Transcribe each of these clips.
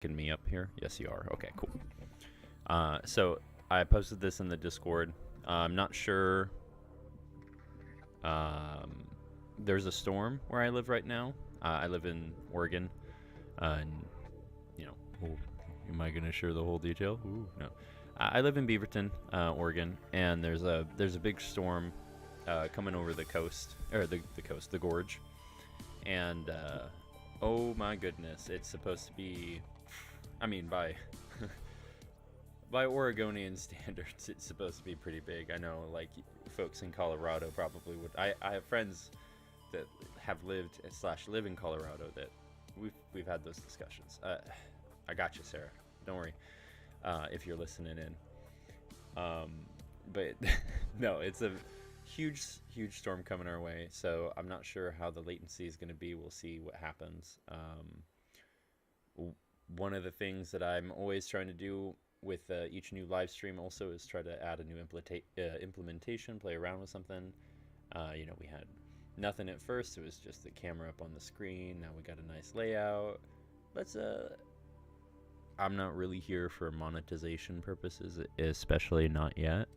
Can me up here? Yes, you are. Okay, cool. So I posted this in the Discord. I'm not sure. There's a storm where I live right now. I live in Oregon, and you know, oh, am I gonna share the whole detail? Ooh, no. I live in Beaverton, Oregon, and there's a big storm coming over the coast, or the coast, the gorge, and oh my goodness, it's supposed to be. I mean, by by Oregonian standards, it's supposed to be pretty big. I know, like, folks in Colorado probably would. I have friends that have lived / live in Colorado that we've had those discussions. I got you, Sarah. Don't worry if you're listening in. But no, it's a huge storm coming our way. So I'm not sure how the latency is going to be. We'll see what happens. One of the things that I'm always trying to do with each new live stream also is try to add a new implementation, play around with something. We had nothing at first. It was just the camera up on the screen. Now we got a nice layout. I'm not really here for monetization purposes, especially not yet.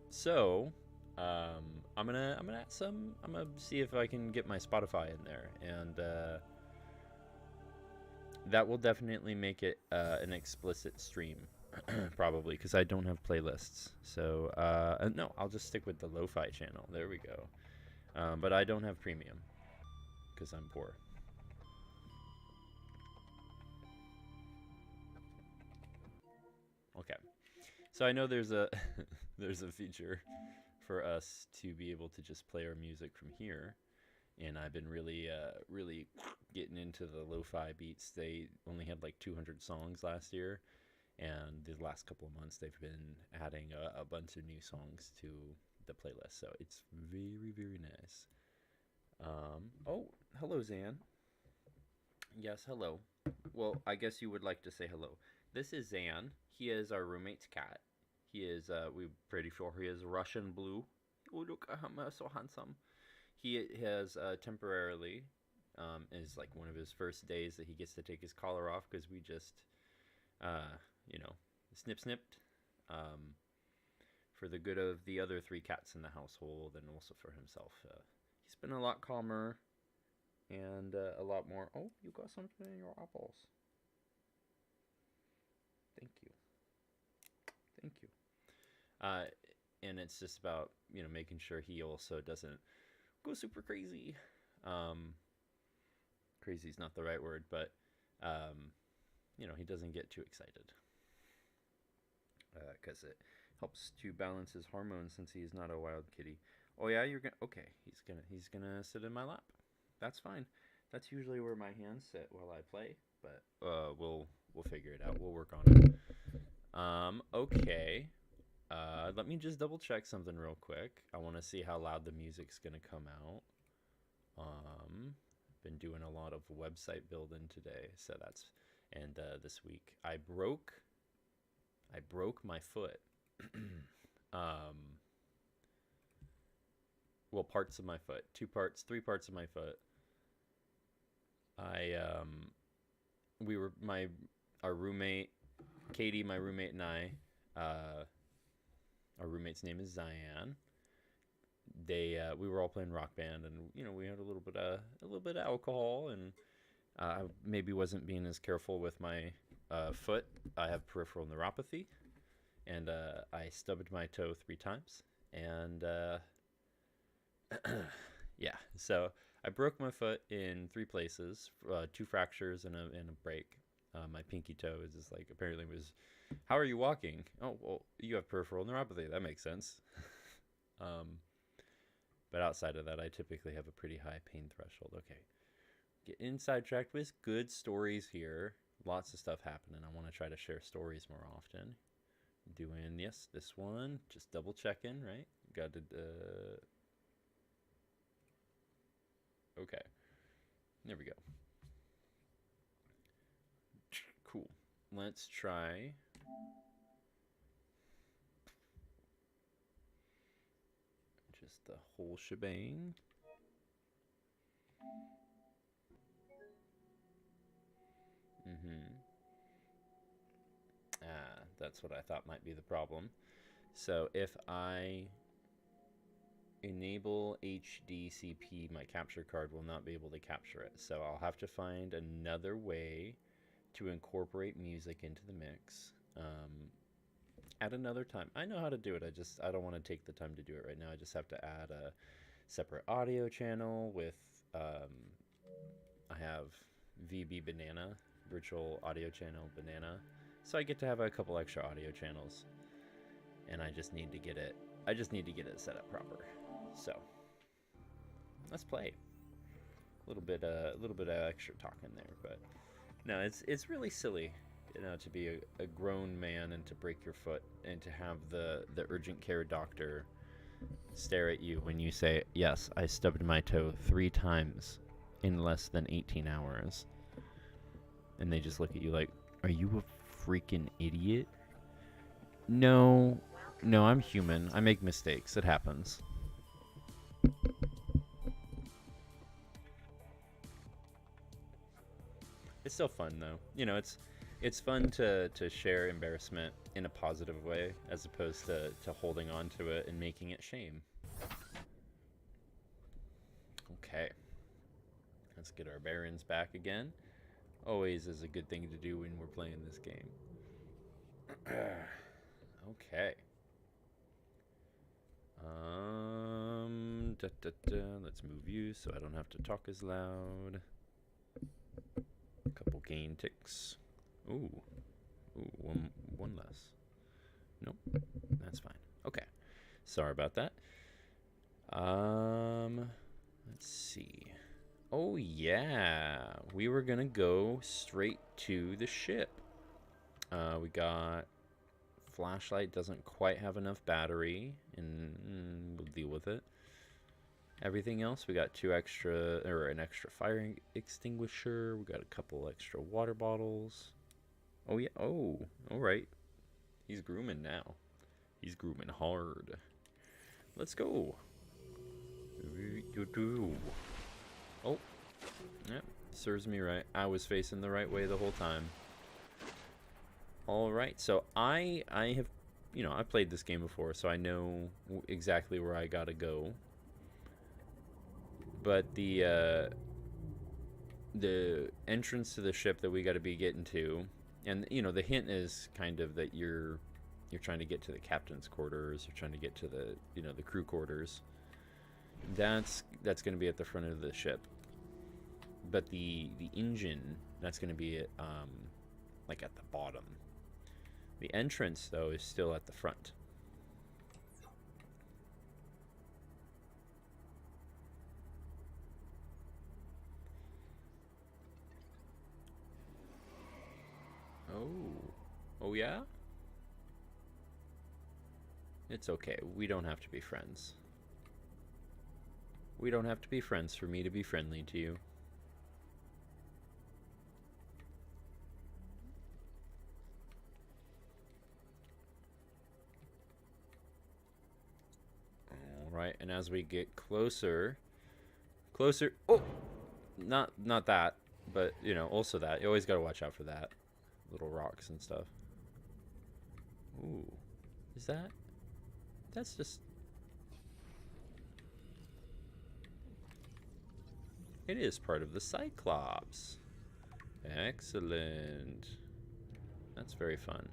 So I'm gonna add some. I'm gonna see if I can get my Spotify in there, and that will definitely make it an explicit stream. Probably, because I don't have playlists. So no, I'll just stick with the lo-fi channel. There we go. But I don't have premium because I'm poor. Okay, so I know there's a there's a feature for us to be able to just play our music from here, and I've been really getting into the lo-fi beats. They only had like 200 songs last year, and the last couple of months they've been adding a bunch of new songs to the playlist, so it's very nice. Oh, hello, Zan. Yes, hello. Well, I guess you would like to say hello. This is Zan. He is our roommate's cat. He is we're pretty sure he is Russian blue. Oh, look at him, so handsome. He has temporarily is like one of his first days that he gets to take his collar off, because we just uh, snipped for the good of the other 3 cats in the household, and also for himself. He's been a lot calmer and a lot more. Oh, you got something in your apples. Thank you. Thank you. And it's just about making sure he also doesn't go super crazy. Crazy is not the right word, but he doesn't get too excited, because it helps to balance his hormones since he's not a wild kitty. Oh yeah, you're gonna. Okay, he's gonna sit in my lap. That's fine. That's usually where my hands sit while I play, but we'll figure it out. We'll work on it. Okay. Let me just double check something real quick. I want to see how loud the music's gonna come out. Been doing a lot of website building today, so that's this week I broke my foot. Well, parts of my foot, 3 parts of my foot. Our roommate Katie, my roommate, and I, our roommate's name is Zion. We were all playing Rock Band, and we had a little bit of alcohol, and I maybe wasn't being as careful with my foot. I have peripheral neuropathy, and I stubbed my toe 3 times, and yeah, so I broke my foot in 3 places, 2 fractures and a break. My pinky toe is just like, apparently was, how are you walking? Oh, well, you have peripheral neuropathy. That makes sense. But outside of that, I typically have a pretty high pain threshold. Okay, getting sidetracked with good stories here. Lots of stuff happening. I want to try to share stories more often. Doing, yes, this one. Just double checking, right? Got to, okay. There we go. Cool. Let's try. Just the whole shebang. That's what I thought might be the problem. So if I enable HDCP, my capture card will not be able to capture it. So I'll have to find another way to incorporate music into the mix at another time. I know how to do it. I don't want to take the time to do it right now. I just have to add a separate audio channel with I have VB Banana, virtual audio channel Banana. So I get to have a couple extra audio channels, and I just need to get it set up proper. So let's play. A little bit of extra talking there, but no, it's really silly, you know, to be a grown man and to break your foot and to have the urgent care doctor stare at you when you say, "Yes, I stubbed my toe 3 times in less than 18 hours." And they just look at you like, "Are you a freaking idiot?" No, I'm human. I make mistakes. It happens. It's still fun though. You know, it's fun to share embarrassment in a positive way as opposed to holding on to it and making it shame. Okay. Let's get our barons back again. Always is a good thing to do when we're playing this game. Okay. Let's move you so I don't have to talk as loud. A couple gain ticks. Ooh, one less. Nope, that's fine. Okay, sorry about that. Let's see. Oh yeah, we were gonna go straight to the ship. We got flashlight doesn't quite have enough battery, and we'll deal with it. Everything else, we got an extra fire extinguisher. We got a couple extra water bottles. Oh yeah. Oh, all right. He's grooming now. He's grooming hard. Let's go. Oh, yep. Serves me right. I was facing the right way the whole time. All right. So I have, you know, I played this game before, so I know exactly where I gotta go. But the entrance to the ship that we got to be getting to, and you know, the hint is kind of that you're trying to get to the captain's quarters, you're trying to get to the, you know, the crew quarters. That's going to be at the front of the ship. But the engine, that's going to be at, like at the bottom. The entrance though is still at the front. Oh yeah? It's okay. We don't have to be friends. We don't have to be friends for me to be friendly to you. Alright, and as we get closer... Oh! Not that, but, you know, also that. You always gotta watch out for that. Little rocks and stuff. Ooh. Is that? That's just... It is part of the Cyclops. Excellent. That's very fun.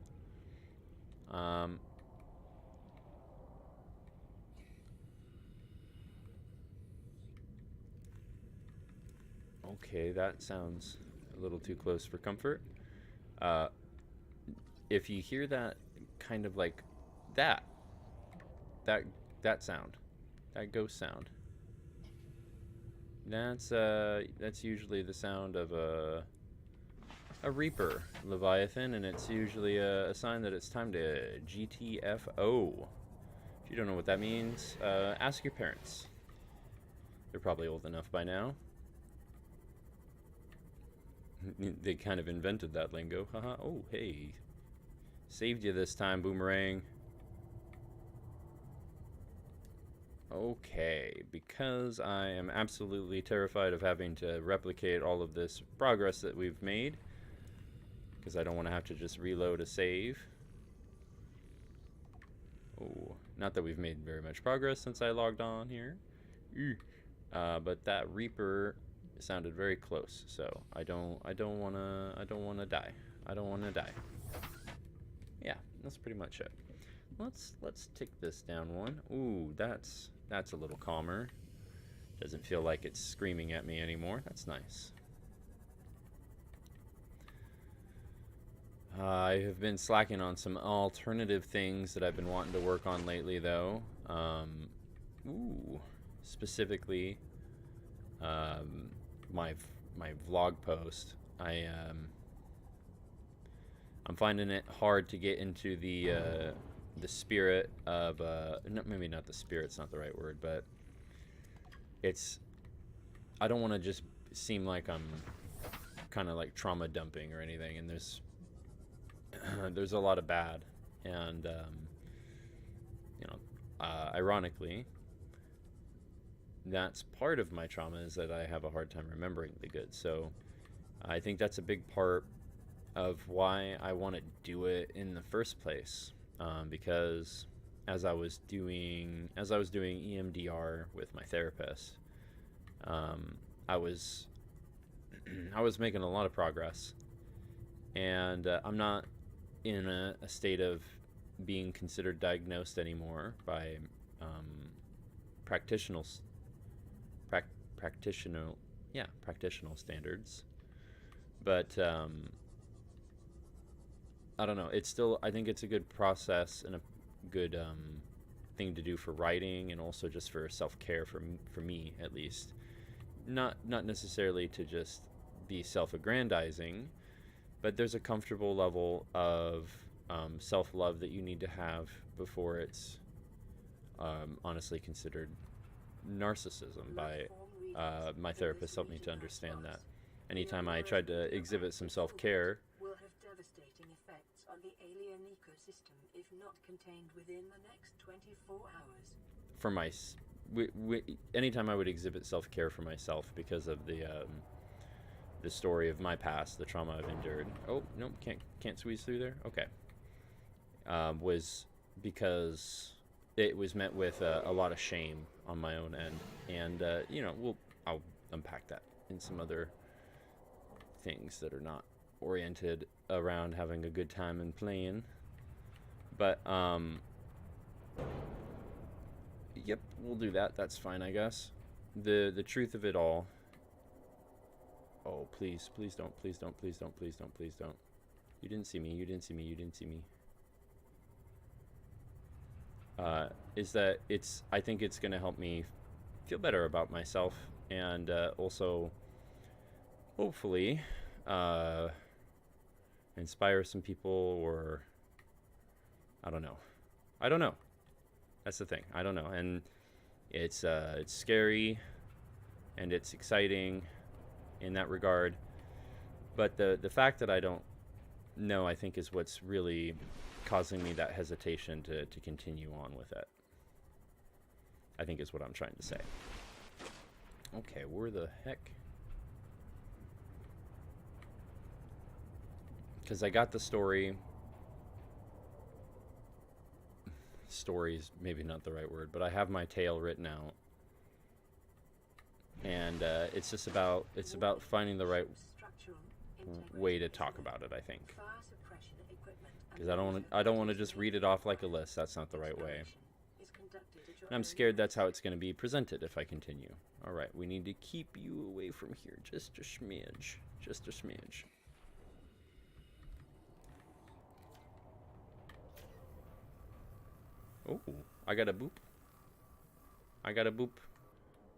Okay, that sounds a little too close for comfort. If you hear that kind of like that sound, that ghost sound, that's usually the sound of a Reaper Leviathan, and it's usually a sign that it's time to GTFO. If you don't know what that means, ask your parents. They're probably old enough by now. They kind of invented that lingo. Haha. Oh, hey. Saved you this time, Boomerang. Okay, because I am absolutely terrified of having to replicate all of this progress that we've made, because I don't want to have to just reload a save. Not that we've made very much progress since I logged on here. But that Reaper sounded very close, so I don't wanna die. I don't wanna die. Yeah, that's pretty much it. Let's tick this down one. Ooh, that's a little calmer. Doesn't feel like it's screaming at me anymore. That's nice. I have been slacking on some alternative things that I've been wanting to work on lately, though. Specifically, my vlog post. I'm finding it hard to get into the spirit of no, maybe not the spirit's not the right word, but I don't want to just seem like I'm kind of like trauma dumping or anything, and there's a lot of bad, and ironically, that's part of my trauma, is that I have a hard time remembering the good. So I think that's a big part of why I want to do it in the first place, because as I was doing EMDR with my therapist, I was making a lot of progress, and I'm not in a state of being considered diagnosed anymore by practitioner standards, but I don't know, I think it's a good process and a good thing to do for writing, and also just for self-care for me at least, not necessarily to just be self-aggrandizing, but there's a comfortable level of self-love that you need to have before it's honestly considered narcissism by my therapist. Helped me to understand that. Anytime I tried to exhibit some self-care, will have devastating effects on the alien ecosystem if not contained within the next 24 hours. For anytime I would exhibit self-care for myself because of the story of my past, the trauma I've endured. Oh, nope, can't squeeze through there. Okay. Was because it was met with a lot of shame on my own end, and I'll unpack that in some other things that are not oriented around having a good time and playing. But yep, we'll do that. That's fine, I guess. The truth of it all. Oh, please don't. You didn't see me. Is that I think it's going to help me feel better about myself, and also hopefully inspire some people, or I don't know. That's the thing. I don't know. And it's scary, and it's exciting in that regard, but the fact that I don't know, I think, is what's really causing me that hesitation to continue on with it, I think, is what I'm trying to say. Okay, where the heck? Because I got the story's maybe not the right word, but I have my tale written out, and it's about finding the right way to talk about it, I think, because I don't want to just read it off like a list. That's not the right way, and I'm scared that's how it's going to be presented if I continue. All right, we need to keep you away from here just a smidge. Oh, I got a boop.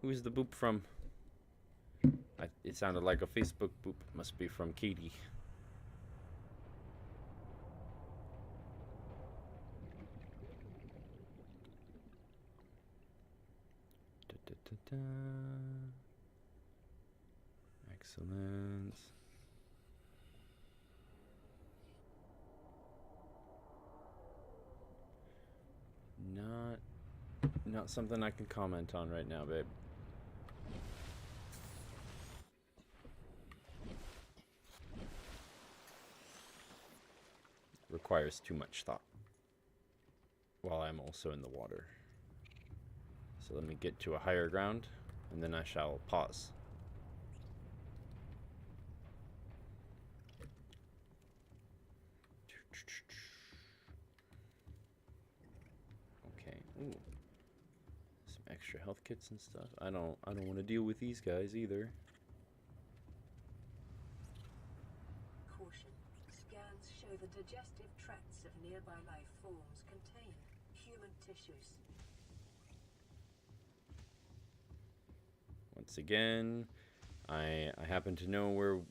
Who's the boop from? It sounded like a Facebook boop. Must be from Katie. Excellent. Not something I can comment on right now, babe. Requires too much thought. while I'm also in the water. So let me get to a higher ground, and then I shall pause. Okay. Ooh. Some extra health kits and stuff. I don't want to deal with these guys either. Caution. Scans show the digestive tracts of nearby life forms contain human tissues. Once again, I happen to know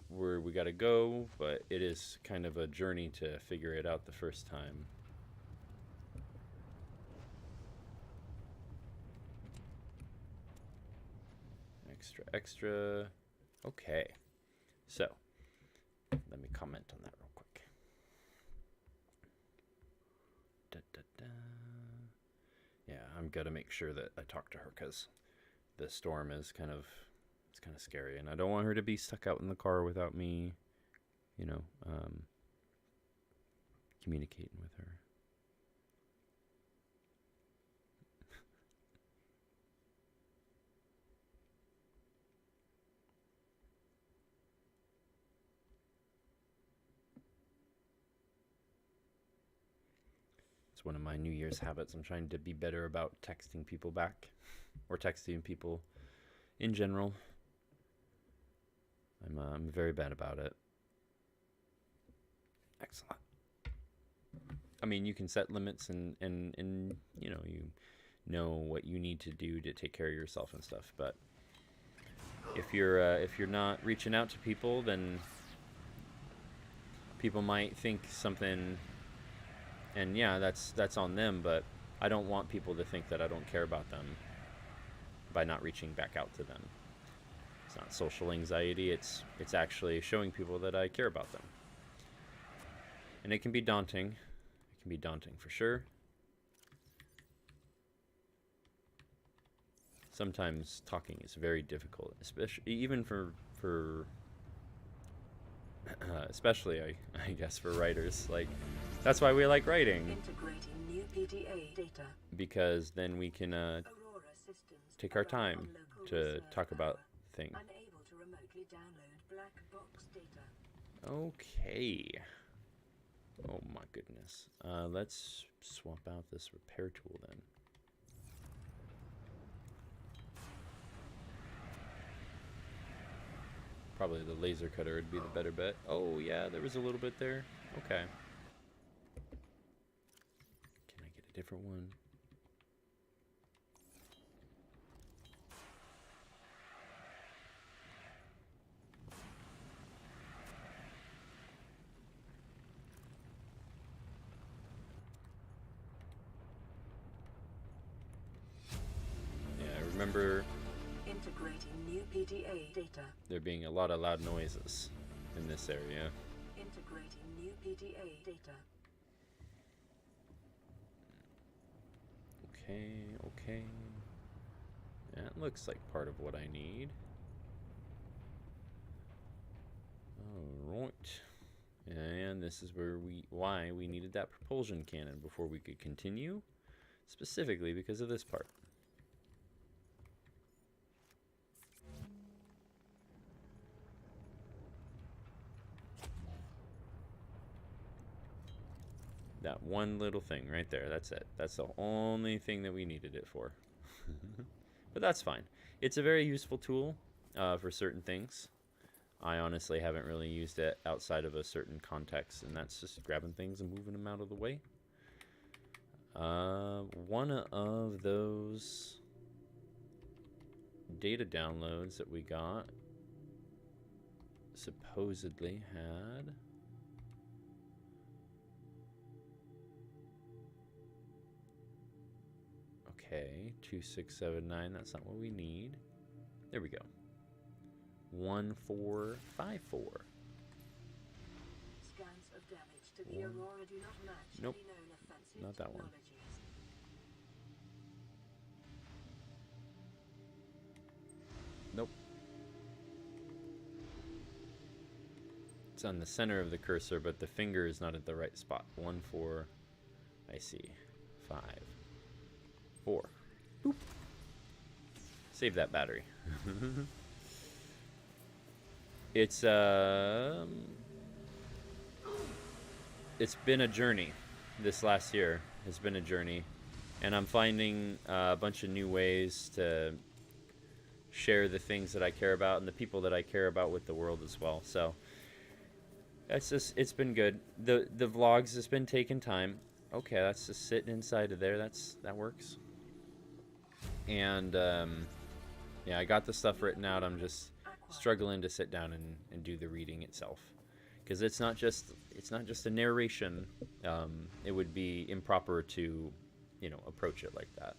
where we gotta go, but it is kind of a journey to figure it out the first time. Extra. Okay. So, let me comment on that real quick. Da, da, da. Yeah, I'm gonna make sure that I talk to her because the storm is kind of scary, and I don't want her to be stuck out in the car without me, you know, communicating with her. It's one of my New Year's habits. I'm trying to be better about texting people back, or texting people in general. I'm very bad about it. Excellent. I mean, you can set limits and you know what you need to do to take care of yourself and stuff. But if you're not reaching out to people, then people might think something, and yeah, that's on them. But I don't want people to think that I don't care about them by not reaching back out to them. It's not social anxiety. It's actually showing people that I care about them. And it can be daunting. It can be daunting for sure. Sometimes talking is very difficult, especially even for especially I guess for writers. Like, that's why we like writing. Integrating new PDA data. Because then we can take our time to talk about things. Unable to remotely download black box data. Okay. Oh my goodness. Let's swap out this repair tool then. Probably the laser cutter would be the better bet. Oh yeah, there was a little bit there. Okay. Can I get a different one? Remember integrating new PDA data. There being a lot of loud noises in this area. Integrating new PDA data. Okay. That looks like part of what I need. Alright. And this is why we needed that propulsion cannon before we could continue. Specifically because of this part. That one little thing right there, that's it. That's the only thing that we needed it for. But that's fine. It's a very useful tool for certain things. I honestly haven't really used it outside of a certain context, and that's just grabbing things and moving them out of the way. One of those data downloads that we got supposedly had... Okay, 2679, that's not what we need. There we go. 1454. Scans of damage to the Aurora do not match Nope, any known offensive not that one. technologies. Nope. It's on the center of the cursor, but the finger is not at the right spot. 14, I see. 5, 4. Boop. Save that battery. It's been a journey. This last year has been a journey, and I'm finding a bunch of new ways to share the things that I care about and the people that I care about with the world as well. So it's been good. The vlogs has been taking time. Okay, that's just sitting inside of there. That works. And yeah, I got the stuff written out. I'm just struggling to sit down and do the reading itself, because it's not just a narration. It would be improper to, approach it like that.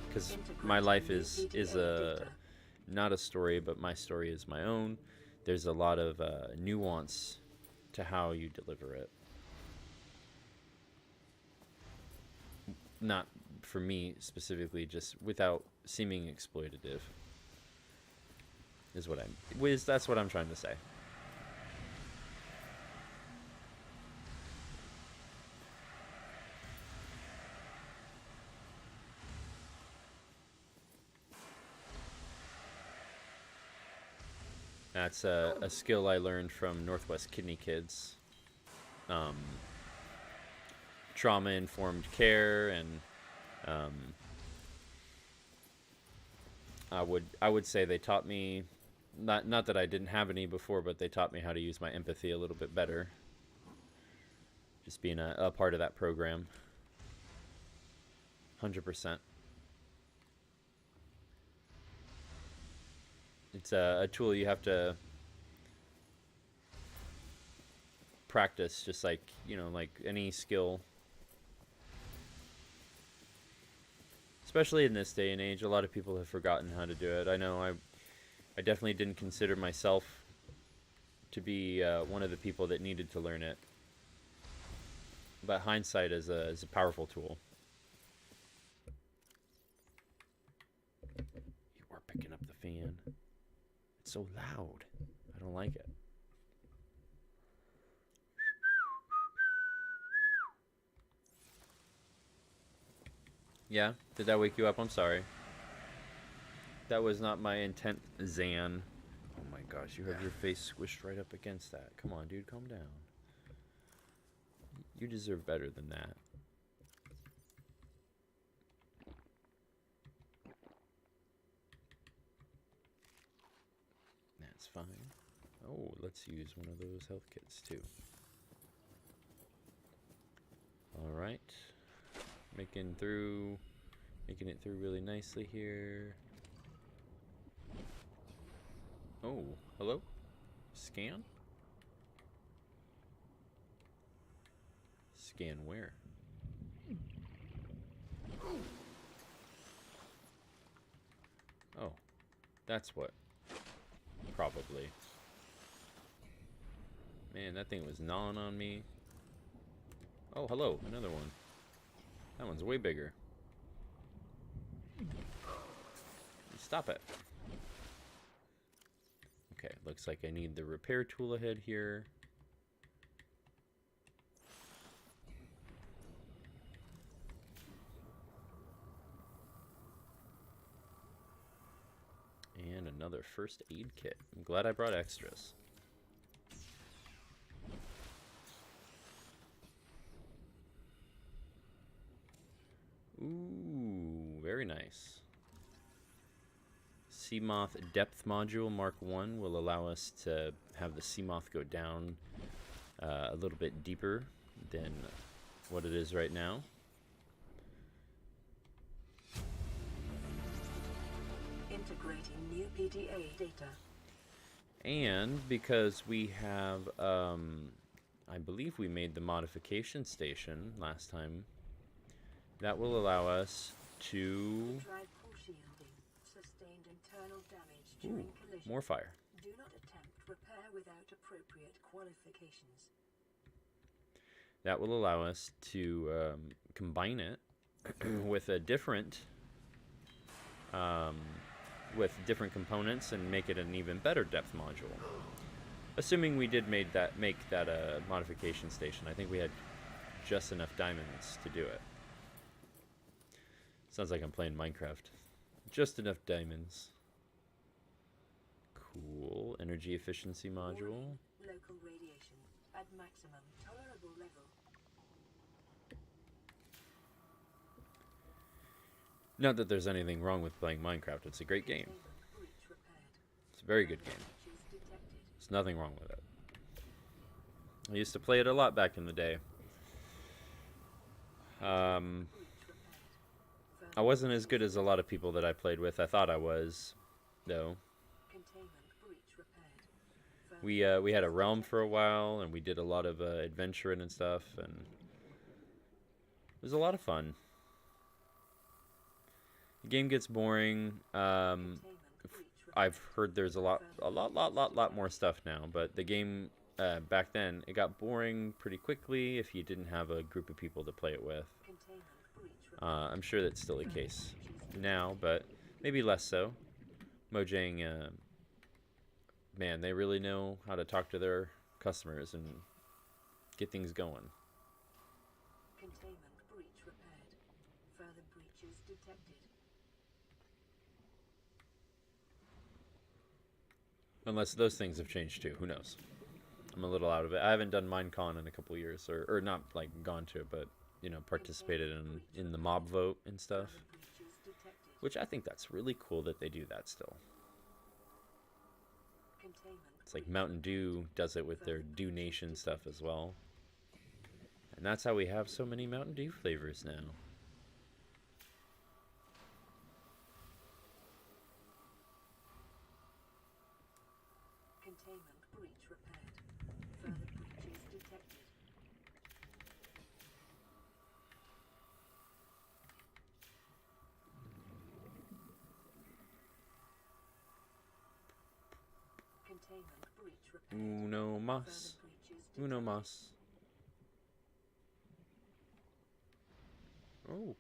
Because my life is not a story, but my story is my own. There's a lot of nuance to how you deliver it. Not for me specifically, just without seeming exploitative. That's what I'm trying to say. That's a skill I learned from Northwest Kidney Kids. Trauma-informed care, and I would say they taught me, not that I didn't have any before, but they taught me how to use my empathy a little bit better. Just being a part of that program. 100%. It's a tool you have to practice, just like, like any skill. Especially in this day and age, a lot of people have forgotten how to do it. I know I definitely didn't consider myself to be one of the people that needed to learn it. But hindsight is a powerful tool. You are picking up the fan. It's so loud. I don't like it. Yeah? Did that wake you up? I'm sorry. That was not my intent, Zan. Oh my gosh, you have your face squished right up against that. Come on, dude, calm down. You deserve better than that. That's fine. Oh, let's use one of those health kits too. Alright. Making it through really nicely here. Oh, hello? Scan? Scan where? Oh, that's what. Probably. Man, that thing was gnawing on me. Oh, hello, another one. That one's way bigger. Stop it. Okay, looks like I need the repair tool ahead here. And another first aid kit. I'm glad I brought extras. Ooh, very nice. Seamoth Depth Module Mark 1 will allow us to have the Seamoth go down a little bit deeper than what it is right now. Integrating new PDA data. And because we have, I believe we made the modification station last time, that will allow us to... more fire. Do not attempt repair without appropriate qualifications. That will allow us to combine it with a different, with different components and make it an even better depth module. Assuming we did make that modification station, I think we had just enough diamonds to do it. Sounds like I'm playing Minecraft. Just enough diamonds. Cool. Energy efficiency module. Local radiation at maximum tolerable level. Not that there's anything wrong with playing Minecraft. It's a great game. It's a very good game. There's nothing wrong with it. I used to play it a lot back in the day. I wasn't as good as a lot of people that I played with. I thought I was, though. We had a realm for a while, and we did a lot of adventuring and stuff, and it was a lot of fun. The game gets boring. I've heard there's a lot more stuff now, but the game back then, it got boring pretty quickly if you didn't have a group of people to play it with. I'm sure that's still the case now, but maybe less so. Mojang, man, they really know how to talk to their customers and get things going. Containment breach repaired. Further breaches detected. Unless those things have changed too. Who knows? I'm a little out of it. I haven't done Minecon in a couple years, or not like gone to it, but you know, participated in the mob vote and stuff. Which I think that's really cool that they do that still. It's like Mountain Dew does it with their Dew Nation stuff as well. And that's how we have so many Mountain Dew flavors now. Containment breach repaired. Further breaches detected. Containment breach repaired. Uno mas. Uno mas. Oh,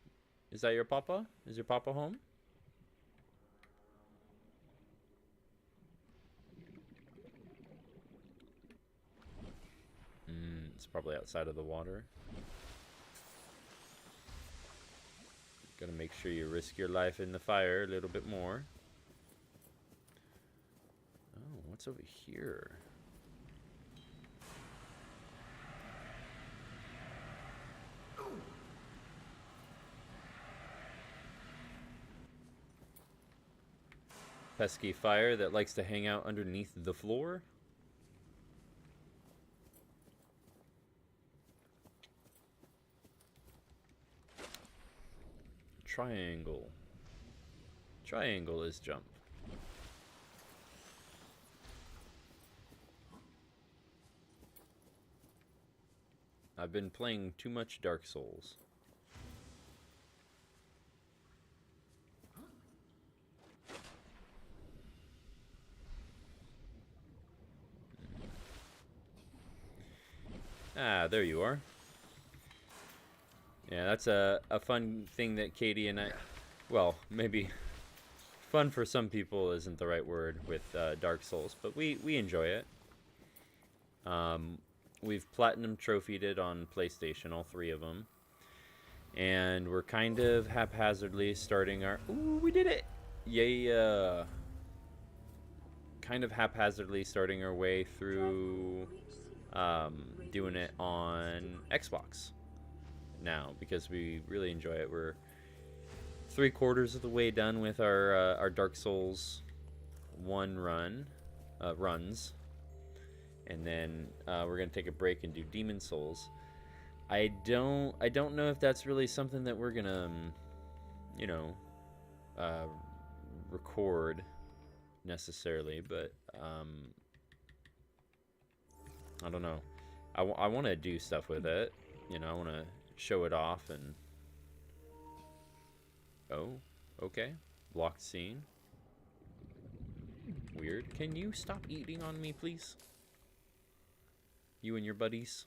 is that your papa? Is your papa home? It's probably outside of the water. Gotta make sure you risk your life in the fire a little bit more. Oh, what's over here? Pesky fire that likes to hang out underneath the floor. Triangle. Triangle is jump. I've been playing too much Dark Souls. Ah, there you are. Yeah, that's a fun thing that Katie and I... Well, maybe fun for some people isn't the right word with Dark Souls, but we enjoy it. We've platinum trophied it on PlayStation, all 3 of them. And we're kind of haphazardly starting our... Ooh, we did it! Yay! Kind of haphazardly starting our way through doing it on Xbox now, because we really enjoy it. We're 3/4 of the way done with our Dark Souls 1 runs, and then we're gonna take a break and do Demon Souls. I don't know if that's really something that we're gonna you know, record necessarily, but I don't know. I want to do stuff with it, you know. I want to show it off. And oh, okay, blocked scene. Weird. Can you stop eating on me, please? You and your buddies.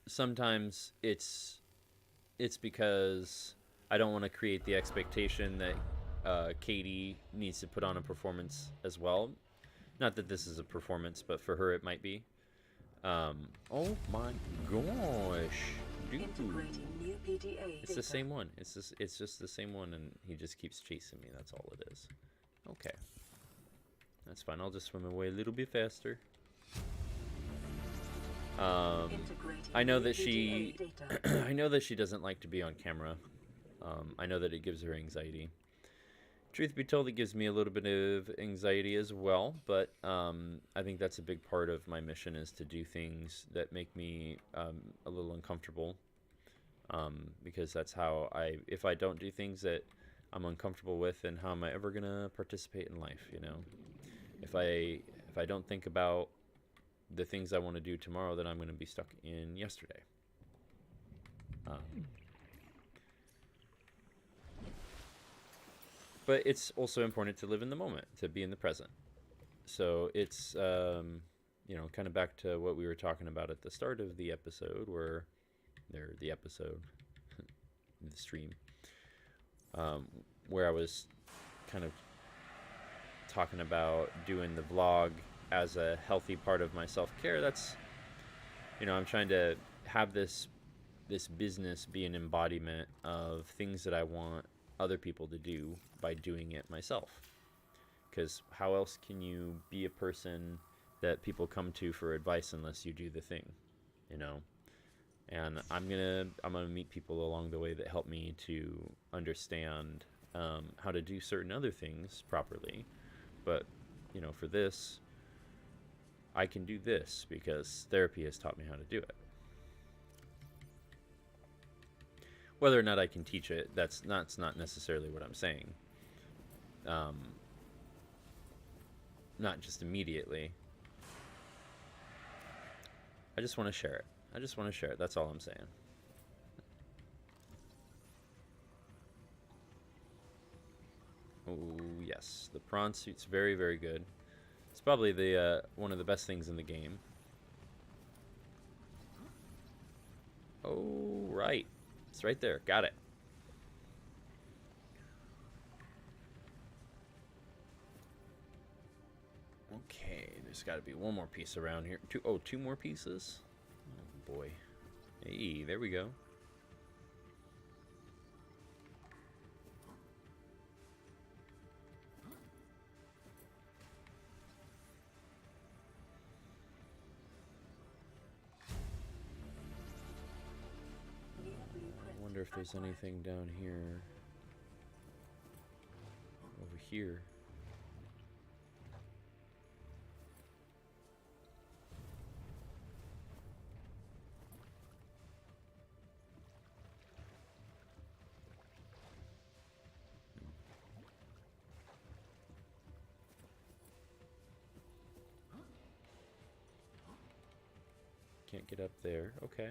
Sometimes it's because I don't want to create the expectation that Katie needs to put on a performance as well. Not that this is a performance, but for her it might be. Oh my gosh, dude! New PDA It's the same one. It's just the same one, and he just keeps chasing me. That's all it is. Okay, that's fine. I'll just swim away a little bit faster. I know that she, I know that she doesn't like to be on camera. I know that it gives her anxiety. Truth be told, it gives me a little bit of anxiety as well, but I think that's a big part of my mission, is to do things that make me a little uncomfortable, because that's how if I don't do things that I'm uncomfortable with, then how am I ever gonna participate in life, you know? If I don't think about the things I want to do tomorrow, then I'm going to be stuck in yesterday. But it's also important to live in the moment, to be in the present. So it's, you know, kind of back to what we were talking about at the start of the episode, the stream, where I was kind of talking about doing the vlog as a healthy part of my self-care. That's, you know, I'm trying to have this business be an embodiment of things that I want other people to do by doing it myself. Because how else can you be a person that people come to for advice unless you do the thing, you know? And I'm gonna meet people along the way that help me to understand how to do certain other things properly. But, you know, for this, I can do this because therapy has taught me how to do it. Whether or not I can teach it, that's not necessarily what I'm saying. Not just immediately. I just want to share it. That's all I'm saying. Oh, yes. The prawn suit's very, very good. It's probably the one of the best things in the game. Oh, right. It's right there. Got it. Okay, there's got to be one more piece around here. Two more pieces? Oh, boy. Hey, there we go. I wonder if there's anything down here. Over here. Can't get up there. Okay.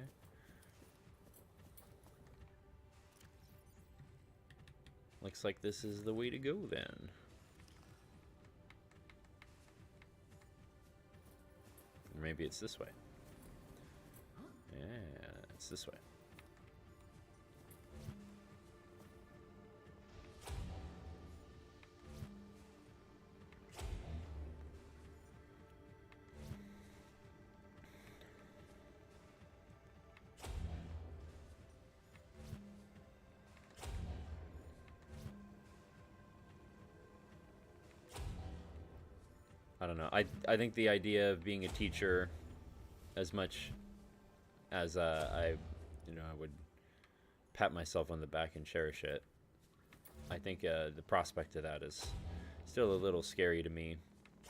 Looks like this is the way to go then. Or maybe it's this way. Yeah, it's this way. I don't know. I think the idea of being a teacher, as much as I would pat myself on the back and cherish it, I think the prospect of that is still a little scary to me.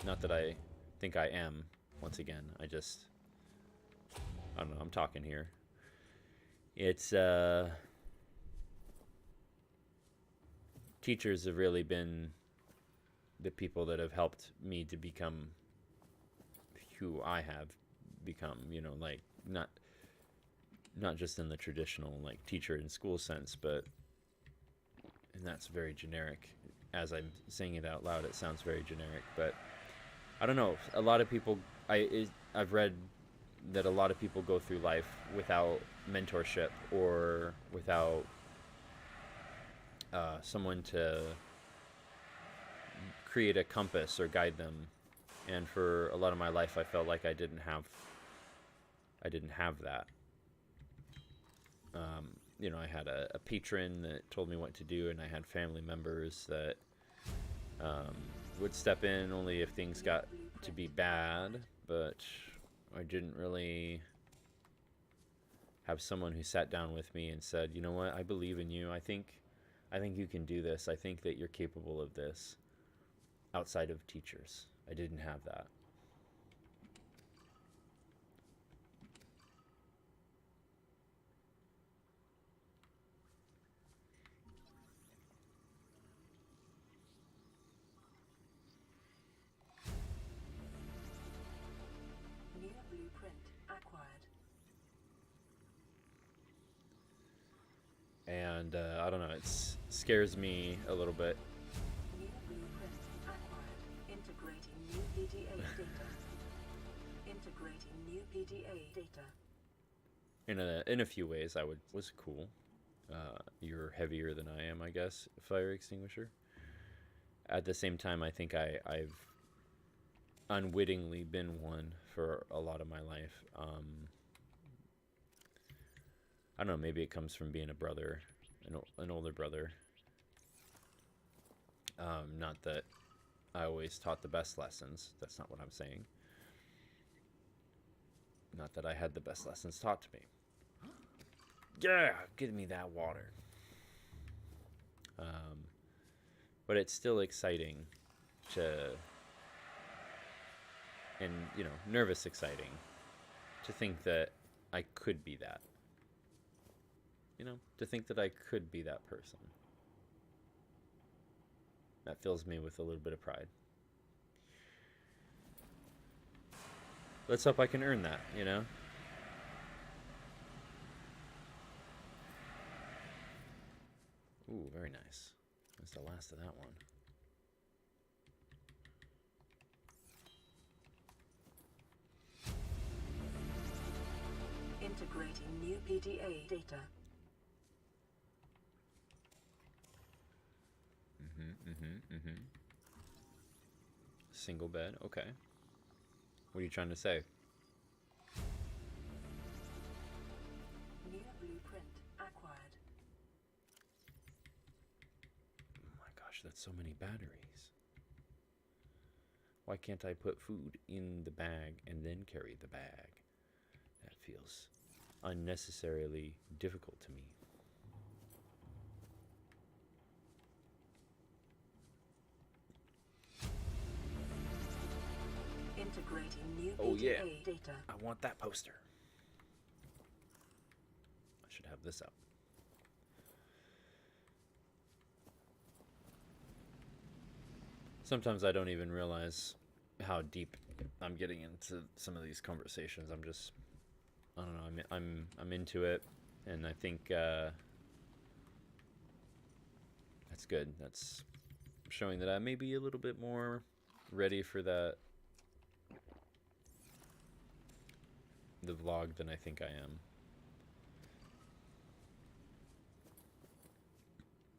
Not that I think I am. Once again, I don't know. I'm talking here. It's teachers have really been the people that have helped me to become who I have become, you know, like not just in the traditional like teacher in school sense, but, and that's very generic. As I'm saying it out loud, it sounds very generic, but I don't know. A lot of people, I've read that a lot of people go through life without mentorship or without someone to create a compass or guide them. And for a lot of my life, I felt like I didn't have that. You know, I had a patron that told me what to do, and I had family members that would step in only if things got to be bad, but I didn't really have someone who sat down with me and said, you know what, I believe in you. I think you can do this. I think that you're capable of this. Outside of teachers, I didn't have that. New blueprint acquired. And I don't know, it scares me a little bit. New blueprint acquired. Integrating new PDA data. Integrating new PDA data. In a few ways, was cool. You're heavier than I am, I guess. Fire extinguisher. At the same time, I think I've unwittingly been one for a lot of my life. I don't know. Maybe it comes from being a brother, an older brother. Not that I always taught the best lessons. That's not what I'm saying. Not that I had the best lessons taught to me. Yeah, give me that water. But it's still exciting to, and you know, nervous exciting to think that I could be that. You know, to think that I could be that person. That fills me with a little bit of pride. Let's hope I can earn that, you know? Ooh, very nice. That's the last of that one. Integrating new PDA data. Single bed, okay. What are you trying to say? New blueprint acquired. Oh my gosh, that's so many batteries. Why can't I put food in the bag and then carry the bag? That feels unnecessarily difficult to me. Integrating new Oh yeah, PDA data. I want that poster. I should have this up. Sometimes I don't even realize how deep I'm getting into some of these conversations. I'm just, I don't know. I'm into it, and I think that's good. That's showing that I may be a little bit more ready for the vlog than I think I am.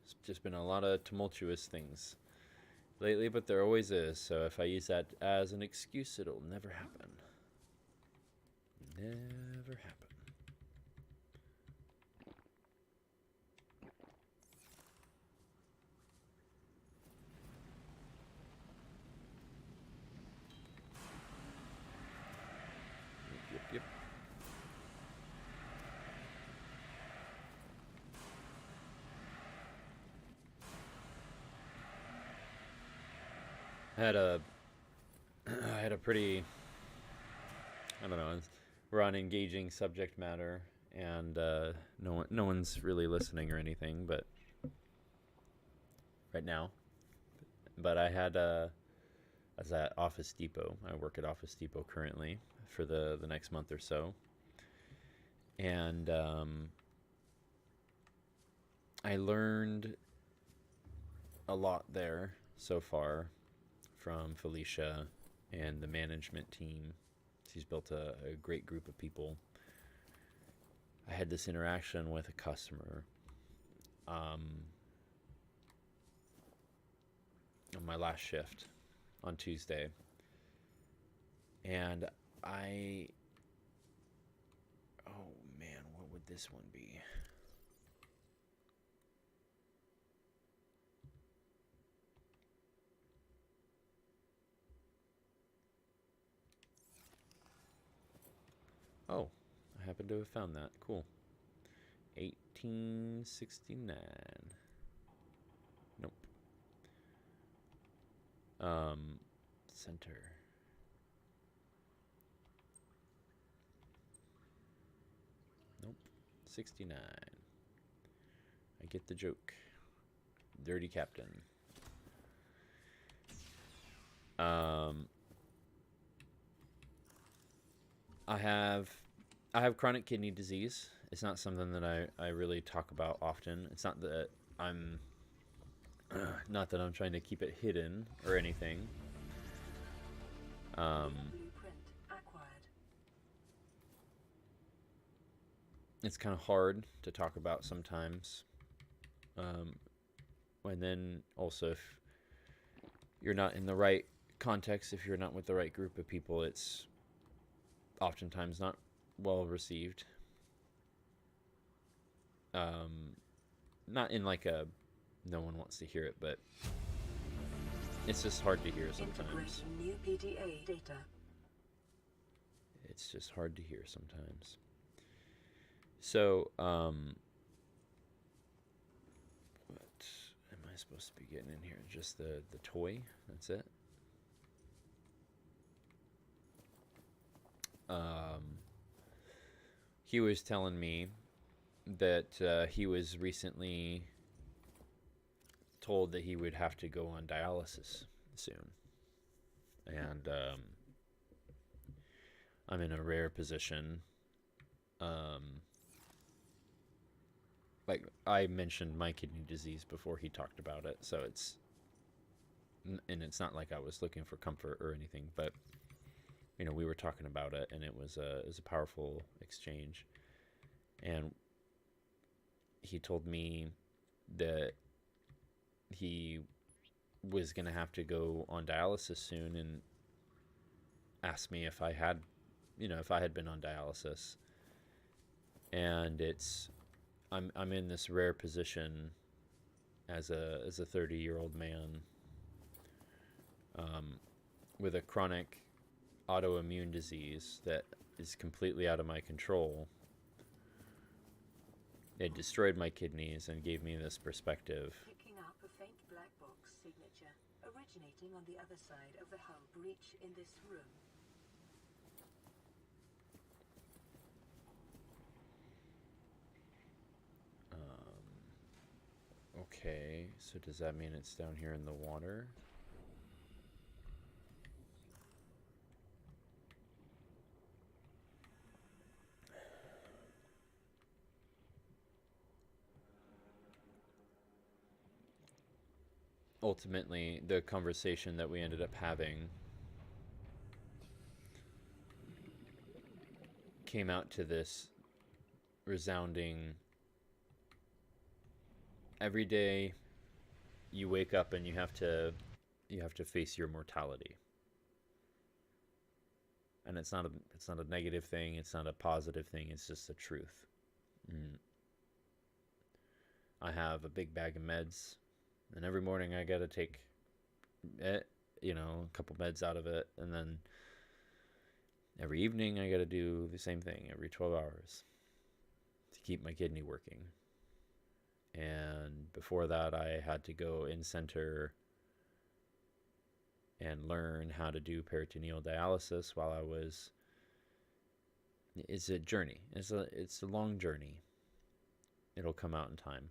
It's just been a lot of tumultuous things lately, but there always is. So if I use that as an excuse, it'll never happen. Never happen. Yep. I had a pretty, I don't know, we're on engaging subject matter, and no one's really listening or anything, but right now. But I was at Office Depot. I work at Office Depot currently for the next month or so, and I learned a lot there so far from Felicia and the management team. She's built a great group of people. I had this interaction with a customer on my last shift on Tuesday, and I, oh man, what would this one be? Oh, I happen to have found that. Cool. 1869. Nope. Center. Nope. 69. I get the joke. Dirty Captain. I have chronic kidney disease. It's not something that I really talk about often. It's not that I'm not that I'm trying to keep it hidden or anything. It's kind of hard to talk about sometimes. And then also, if you're not in the right context, if you're not with the right group of people, it's oftentimes not well received. Not in like a no one wants to hear it, but it's just hard to hear sometimes. New PDA data. It's just hard to hear sometimes. So, what am I supposed to be getting in here? Just the toy? That's it? He was telling me that he was recently told that he would have to go on dialysis soon. And I'm in a rare position. Like I mentioned my kidney disease before he talked about it, so it's not like I was looking for comfort or anything, but you know, we were talking about it, and it was a powerful exchange. And he told me that he was going to have to go on dialysis soon, and asked me if I had been on dialysis. And I'm in this rare position as a 30-year-old man with a chronic autoimmune disease that is completely out of my control. It destroyed my kidneys and gave me this perspective. Picking up a faint black box signature originating on the other side of the hull breach in this room. Okay, so does that mean it's down here in the water? Ultimately, the conversation that we ended up having came out to this resounding: every day you wake up and you have to face your mortality. And it's not a negative thing, it's not a positive thing, it's just the truth. I have a big bag of meds, and every morning I gotta take a couple meds out of it, and then every evening I gotta do the same thing every 12 hours to keep my kidney working. And before that, I had to go in center and learn how to do peritoneal dialysis while I was. It's a journey. It's a long journey. It'll come out in time.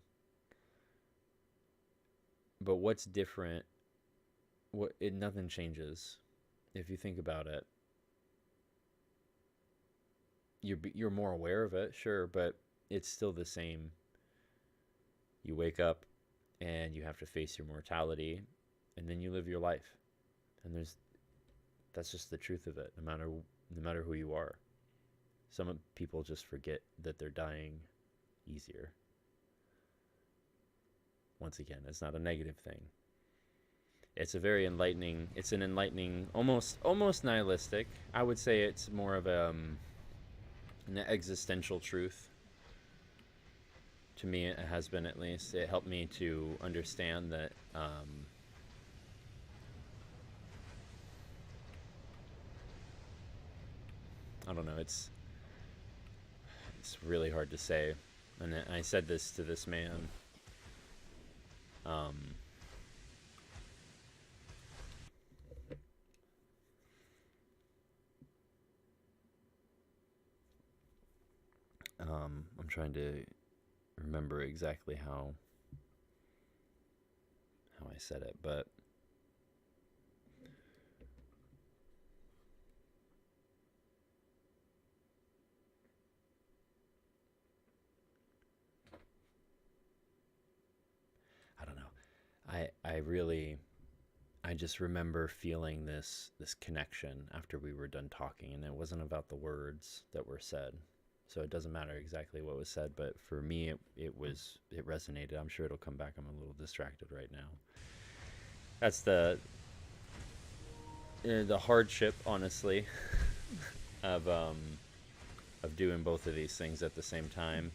But what's different? Nothing changes. If you think about it, you're more aware of it, sure, but it's still the same. You wake up and you have to face your mortality, and then you live your life. And that's just the truth of it, no matter who you are. Some people just forget that they're dying easier. Once again, it's not a negative thing. it's a very enlightening. It's an enlightening, almost nihilistic. I would say it's more of an existential truth. To me, it has been, at least. It helped me to understand that I don't know. It's really hard to say, and I said this to this man. I'm trying to remember exactly how I said it, but I don't know. I just remember feeling this connection after we were done talking, and it wasn't about the words that were said. So it doesn't matter exactly what was said, but for me it resonated. I'm sure it'll come back. I'm a little distracted right now. That's the hardship, honestly, of doing both of these things at the same time.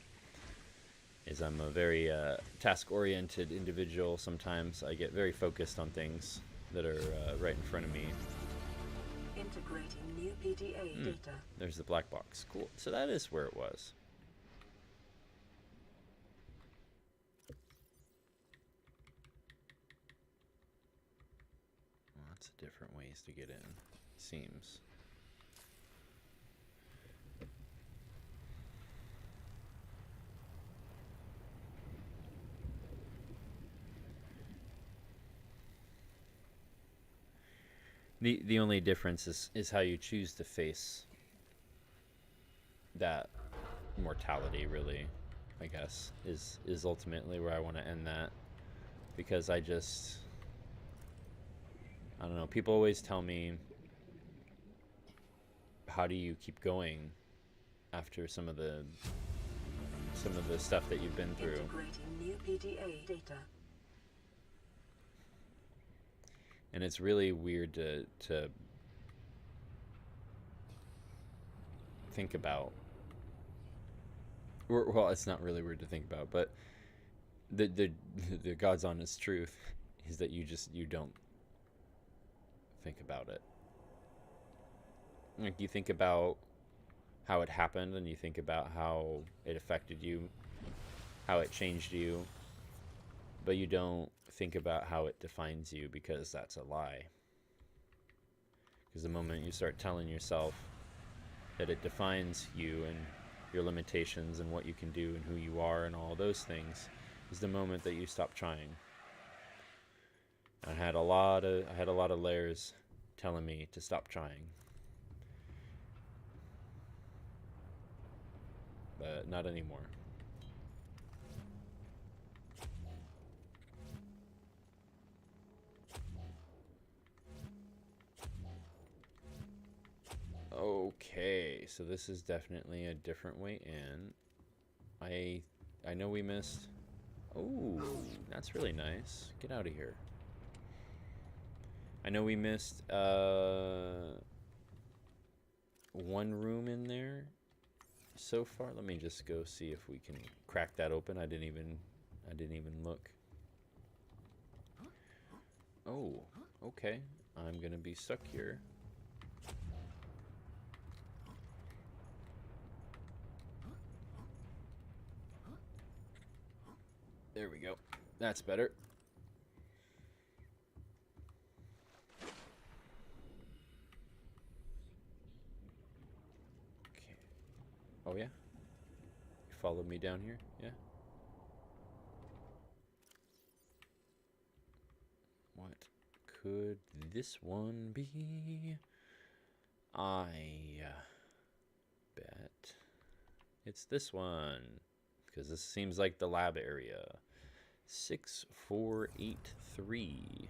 Is I'm a very task-oriented individual. Sometimes I get very focused on things that are right in front of me. Integrating new PDA data. There's the black box. Cool. So that is where it was. Lots of different ways to get in, seems. The only difference is how you choose to face that mortality, really, I guess, is ultimately where I want to end that. Because I don't know, people always tell me, how do you keep going after some of the stuff that you've been through? Integrating new PDA data. And it's really weird to think about. Well, it's not really weird to think about, but the God's honest truth is that you don't think about it. Like, you think about how it happened, and you think about how it affected you, how it changed you, but you don't think about how it defines you, because that's a lie. Because the moment you start telling yourself that it defines you and your limitations and what you can do and who you are and all those things, is the moment that you stop trying. I had a lot of layers telling me to stop trying, but not anymore. Okay, so this is definitely a different way in. I know we missed. Oh, that's really nice. Get out of here. I know we missed one room in there so far. Let me just go see if we can crack that open. I didn't even look. Oh, okay. I'm gonna be stuck here. There we go. That's better. Okay. Oh, yeah? You followed me down here? Yeah? What could this one be? I bet it's this one, because this seems like the lab area. 6483.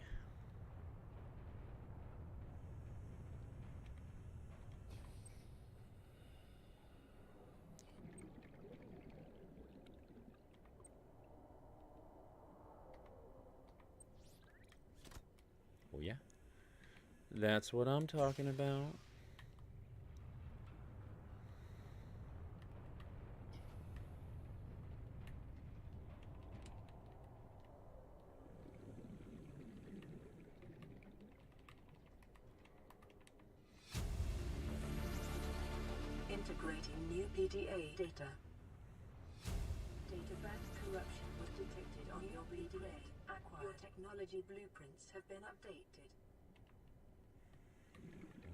That's what I'm talking about. Integrating new PDA data. Data bank corruption was detected on your PDA. Your technology blueprints have been updated.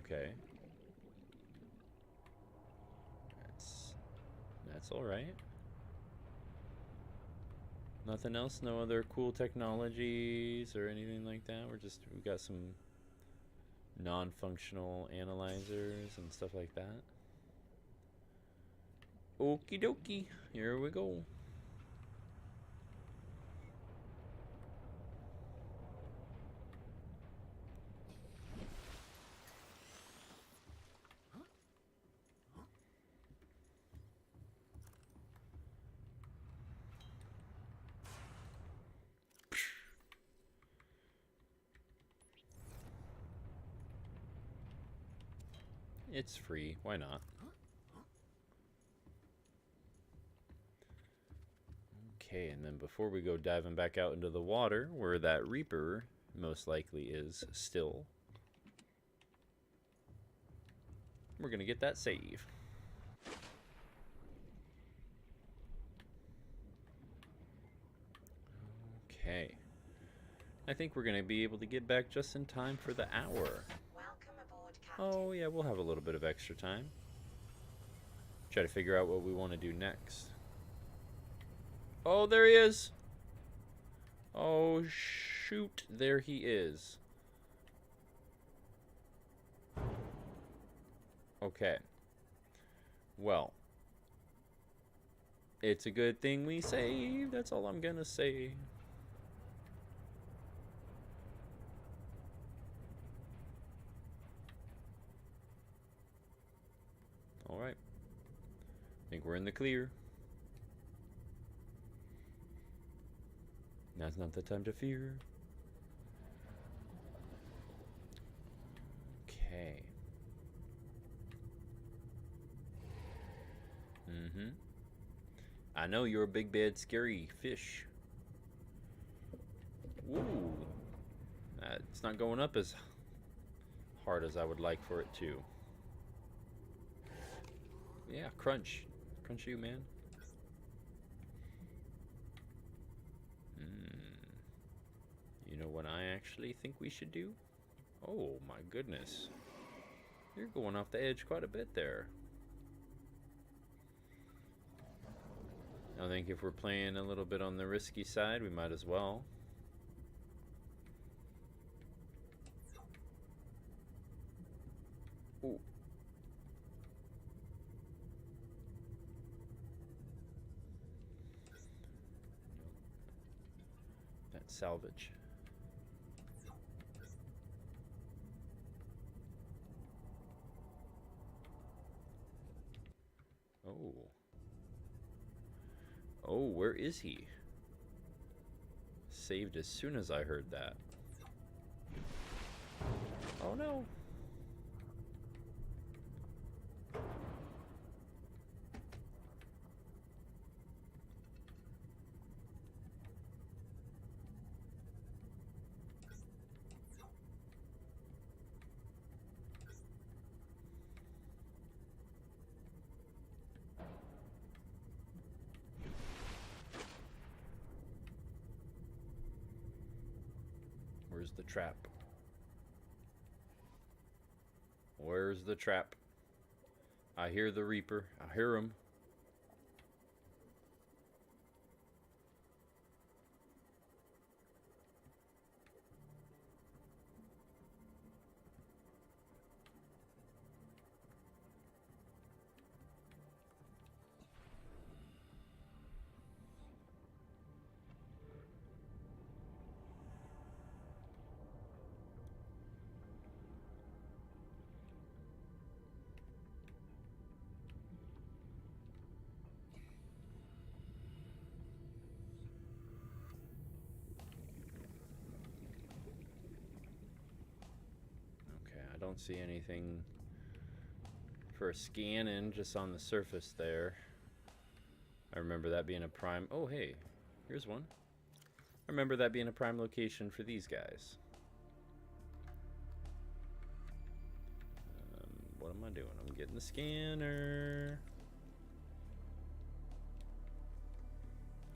Okay. That's all right. Nothing else? No other cool technologies or anything like that? We got some non-functional analyzers and stuff like that. Okie dokie, here we go. It's free, why not? Okay, and then before we go diving back out into the water, where that Reaper most likely is still, we're gonna get that save. Okay. I think we're gonna be able to get back just in time for the hour. Welcome aboard, Captain. Oh yeah, we'll have a little bit of extra time. Try to figure out what we want to do next. Oh, there he is! Oh, shoot, there he is. Okay. Well. It's a good thing we saved, that's all I'm gonna say. Alright. I think we're in the clear. Now's not the time to fear. Okay. I know you're a big, bad, scary fish. Ooh. It's not going up as hard as I would like for it to. Yeah, crunch. Crunch you, man. You know what I actually think we should do? Oh my goodness. You're going off the edge quite a bit there. I think if we're playing a little bit on the risky side, we might as well. Ooh. That's salvage. Oh. Oh, where is he? Saved as soon as I heard that. Oh no. Where's the trap? Where's the trap? I hear the Reaper. I hear him. don't see anything for scanning just on the surface there. I remember that being a prime. Oh, hey, here's one. I remember that being a prime location for these guys. What am I doing? I'm getting the scanner.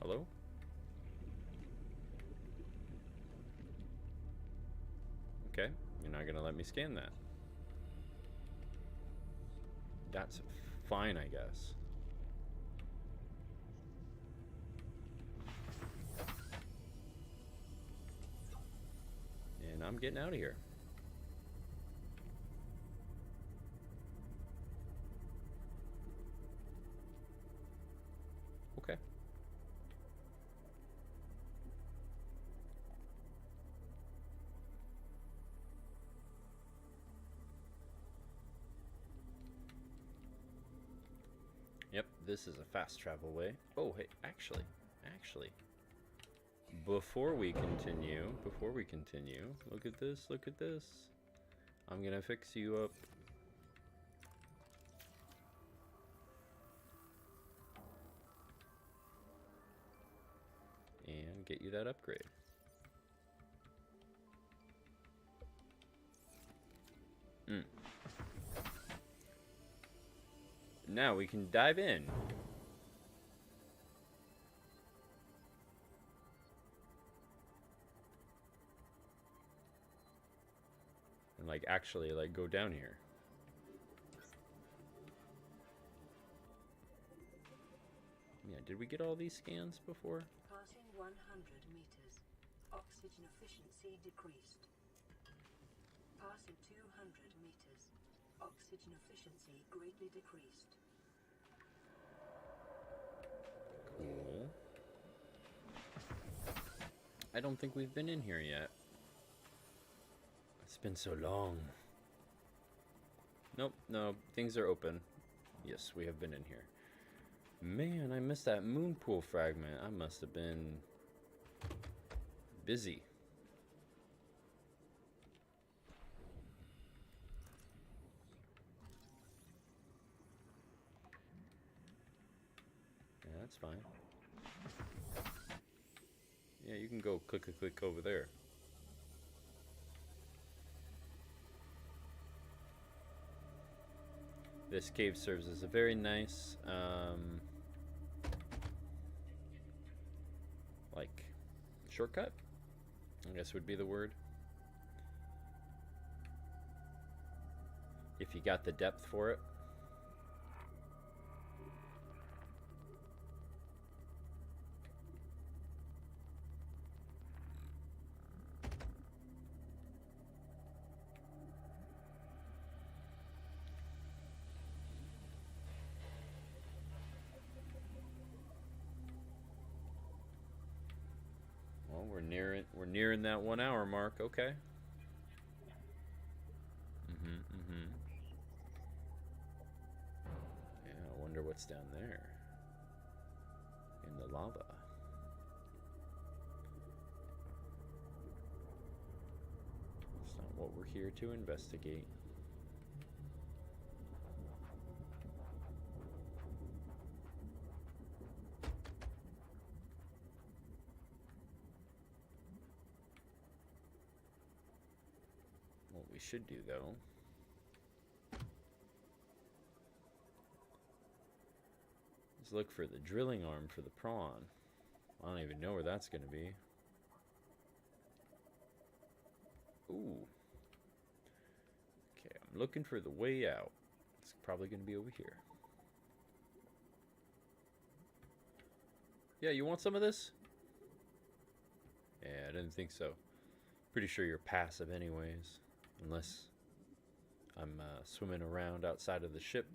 Hello? Okay, you're not gonna let me scan that. That's fine, I guess. And I'm getting out of here. Okay. Yep, this is a fast travel way. Oh, hey, actually, before we continue, look at this. I'm gonna fix you up. And get you that upgrade. Now we can dive in. And like actually like go down here. Yeah, did we get all these scans before? Passing 100 meters. Oxygen efficiency decreased. Passing 200 meters. Oxygen efficiency greatly decreased. Cool. I don't think we've been in here yet. It's been so long. Nope, no, things are open. Yes, we have been in here. Man, I missed that moon pool fragment. I must have been busy. Yeah, that's fine. Yeah, you can go click over there. This cave serves as a very nice, like, shortcut, I guess would be the word. If you got the depth for it. Well, we're nearing that 1 hour mark. Okay. Yeah, I wonder what's down there in the lava. It's not what we're here to investigate. What we should do, though, is look for the drilling arm for the prawn. I don't even know where that's going to be. Ooh. Okay, I'm looking for the way out. It's probably going to be over here. Yeah, you want some of this? Yeah, I didn't think so. Pretty sure you're passive anyways. Unless I'm swimming around outside of the ship.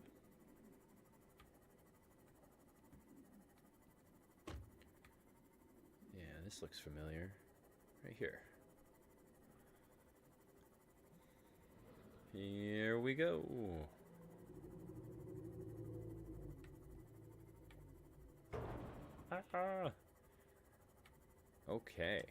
Yeah, this looks familiar. Right here. Here we go. Ah. Okay.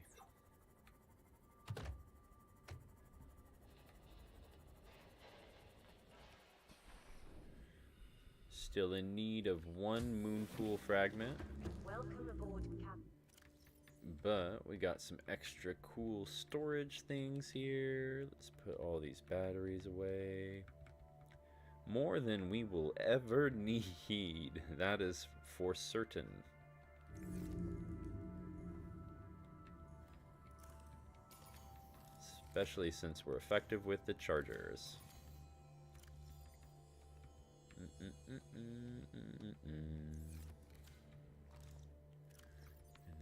Still in need of one moonpool fragment. Welcome aboard, Captain. But we got some extra cool storage things here. Let's put all these batteries away. More than we will ever need. That is for certain. Especially since we're effective with the chargers. And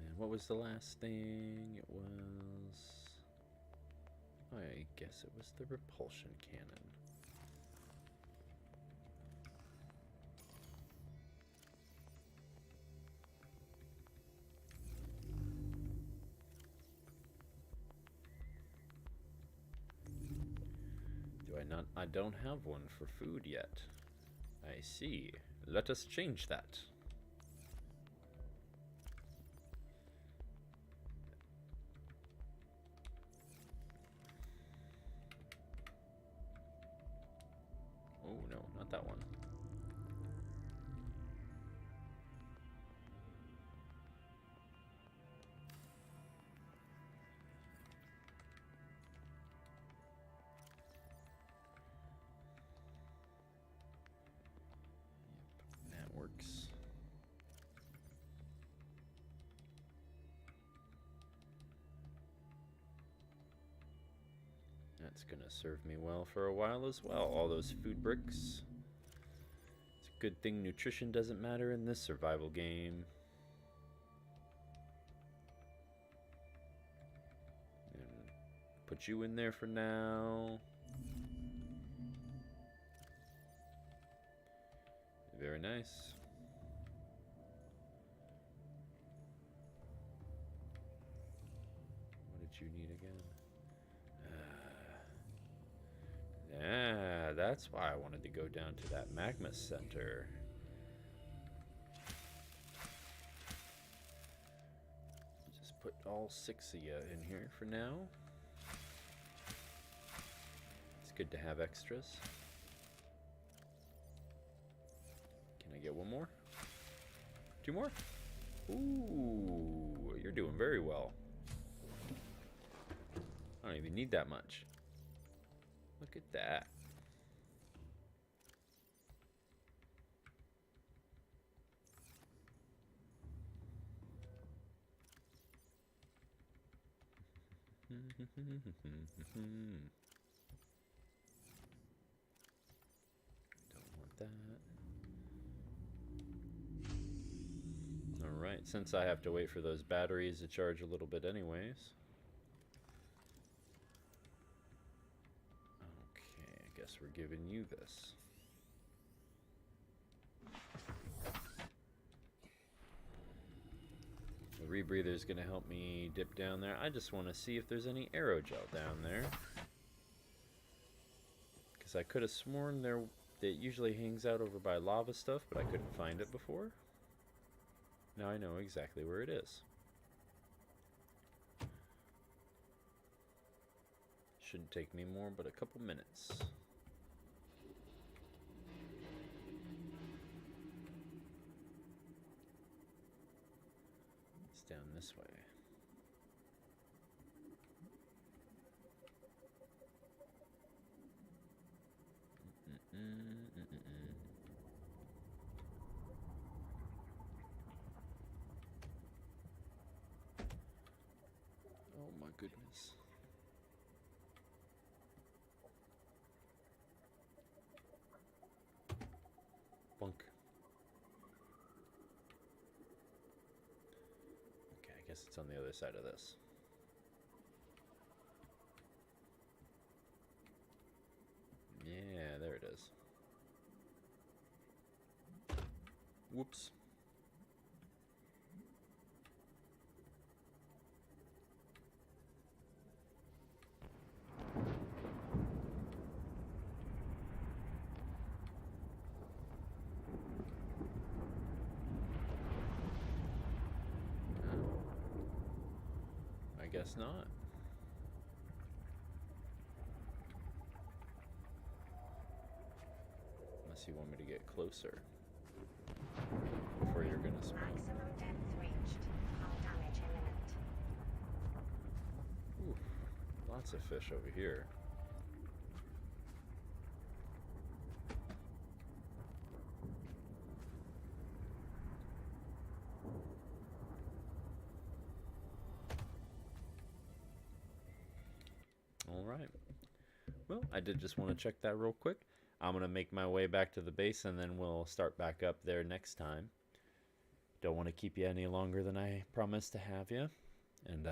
then what was the last thing? It was... I guess it was the repulsion cannon. I don't have one for food yet. I see. Let us change that. Oh no, not that one. Works. That's gonna serve me well for a while as well. All those food bricks. It's a good thing nutrition doesn't matter in this survival game. And put you in there for now. Very nice. What did you need again? Yeah, that's why I wanted to go down to that magma center. Just put all 6 of you in here for now. It's good to have extras. Can I get one more? 2 more? Ooh, you're doing very well. I don't even need that much. Look at that. Don't want that. Alright, since I have to wait for those batteries to charge a little bit anyways. Okay, I guess we're giving you this. The rebreather is going to help me dip down there. I just want to see if there's any aerogel down there. Because I could have sworn there it usually hangs out over by lava stuff, but I couldn't find it before. Now I know exactly where it is. Shouldn't take me more but a couple minutes. It's down this way. Oh my goodness. Bunk. Okay, I guess it's on the other side of this. Yeah, there it is. Whoops. I guess not. Unless you want me to get closer. before you're gonna spawn. Maximum depth reached. Hull damage imminent. Ooh, lots of fish over here. All right. Well, I did just want to check that real quick. I'm going to make my way back to the base, and then we'll start back up there next time. Don't want to keep you any longer than I promised to have you. And